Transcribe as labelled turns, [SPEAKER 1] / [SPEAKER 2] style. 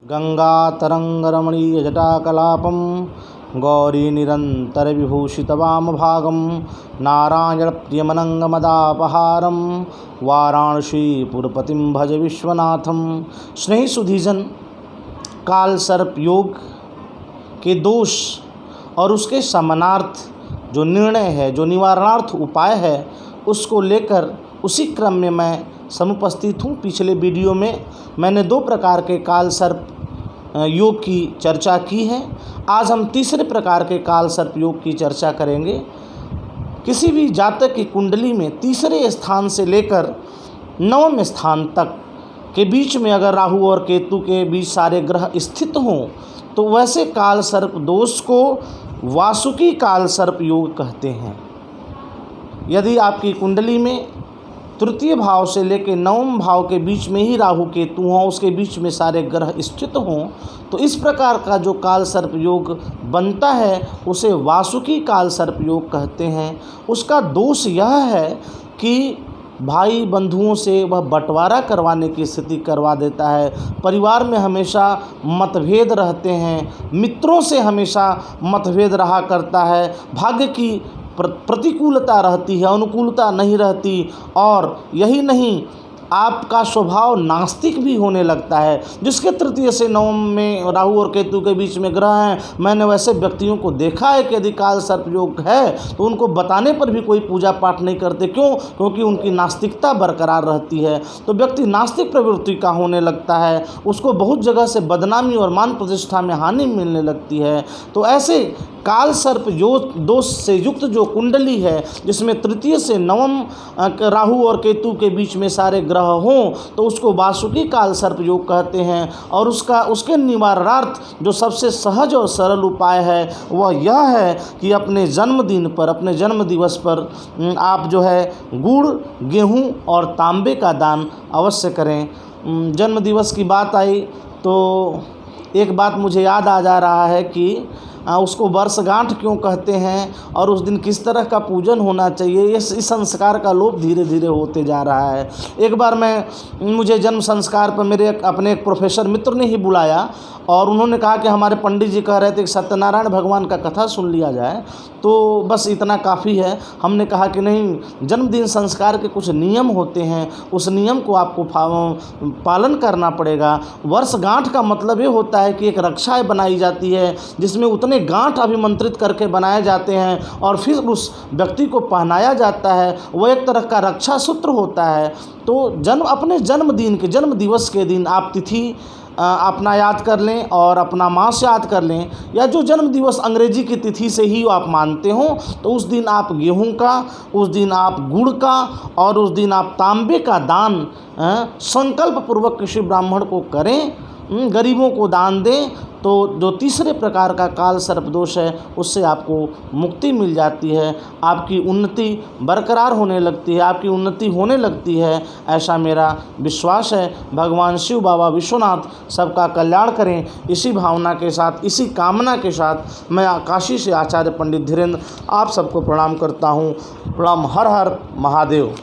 [SPEAKER 1] गंगातरंगरमणीयजटाकलापं गौरीनिरन्तरविभूषितवामभागं नारायणप्रियमनङ्गमदापहारं वाराणसीपुरपतिं भज विश्वनाथम। स्नेही सुधीजन, काल सर्प योग के दोष और उसके समानार्थ जो निर्णय है, जो निवारणार्थ उपाय है, उसको लेकर उसी क्रम में मैं समुपस्थित हूँ। पिछले वीडियो में मैंने 2 प्रकार के काल सर्प योग की चर्चा की है। आज हम तीसरे प्रकार के काल सर्प योग की चर्चा करेंगे। किसी भी जातक की कुंडली में तीसरे स्थान से लेकर 9वें स्थान तक के बीच में अगर राहु और केतु के बीच सारे ग्रह स्थित हों तो वैसे काल सर्प दोष को वासुकी काल सर्प योग कहते हैं। यदि आपकी कुंडली में तृतीय भाव से लेकर 9वें भाव के बीच में ही राहु केतु हों, उसके बीच में सारे ग्रह स्थित हों, तो इस प्रकार का जो काल सर्प योग बनता है उसे वासुकी काल सर्प योग कहते हैं। उसका दोष यह है कि भाई बंधुओं से वह बंटवारा करवाने की स्थिति करवा देता है। परिवार में हमेशा मतभेद रहते हैं, मित्रों से हमेशा मतभेद रहा करता है, भाग्य की प्रतिकूलता रहती है, अनुकूलता नहीं रहती। और यही नहीं, आपका स्वभाव नास्तिक भी होने लगता है। जिसके तृतीय से 9 में राहु और केतु के बीच में ग्रह हैं, मैंने वैसे व्यक्तियों को देखा है कि यदि काल सर्प योग है तो उनको बताने पर भी कोई पूजा पाठ नहीं करते। क्यों? क्योंकि उनकी नास्तिकता बरकरार रहती है। तो व्यक्ति नास्तिक प्रवृत्ति का होने लगता है, उसको बहुत जगह से बदनामी और मान प्रतिष्ठा में हानि मिलने लगती है। तो ऐसे काल सर्प दोष से युक्त जो कुंडली है, जिसमें तृतीय से 9वें राहु और केतु के बीच में सारे ग्रह हों, तो उसको वासुकी काल सर्प योग कहते हैं। और उसके निवारणार्थ जो सबसे सहज और सरल उपाय है वह यह है कि अपने जन्मदिन पर, अपने जन्म दिवस पर आप जो है गुड़, गेहूं और तांबे का दान अवश्य करें। जन्म दिवस की बात आई तो एक बात मुझे याद आ जा रहा है कि उसको वर्षगांठ क्यों कहते हैं और उस दिन किस तरह का पूजन होना चाहिए। इस संस्कार का लोप धीरे धीरे होते जा रहा है। एक बार मुझे जन्म संस्कार पर मेरे अपने एक प्रोफेसर मित्र ने ही बुलाया और उन्होंने कहा कि हमारे पंडित जी कह रहे थे कि सत्यनारायण भगवान का कथा सुन लिया जाए, तो बस इतना काफ़ी है। हमने कहा कि नहीं, जन्मदिन संस्कार के कुछ नियम होते हैं, उस नियम को आपको पालन करना पड़ेगा। वर्षगांठ का मतलब ये होता है कि एक रक्षाएँ बनाई जाती है जिसमें उतने गांठ अभिमंत्रित करके बनाए जाते हैं और फिर उस व्यक्ति को पहनाया जाता है। वह एक तरह का रक्षा सूत्र होता है। तो अपने जन्म दिवस के दिन आप तिथि अपना याद कर लें और अपना मास याद कर लें, या जो जन्म दिवस अंग्रेजी की तिथि से ही आप मानते हो, तो उस दिन आप गेहूं का, उस दिन आप गुड़ का और उस दिन आप तांबे का दान संकल्प पूर्वक किसी ब्राह्मण को करें, गरीबों को दान दें। तो जो तीसरे प्रकार का काल सर्प दोष है उससे आपको मुक्ति मिल जाती है, आपकी उन्नति बरकरार होने लगती है, आपकी उन्नति होने लगती है, ऐसा मेरा विश्वास है। भगवान शिव बाबा विश्वनाथ सबका कल्याण करें। इसी भावना के साथ, इसी कामना के साथ मैं काशी से आचार्य पंडित धीरेन्द्र आप सबको प्रणाम करता हूँ। प्रणाम। हर हर महादेव।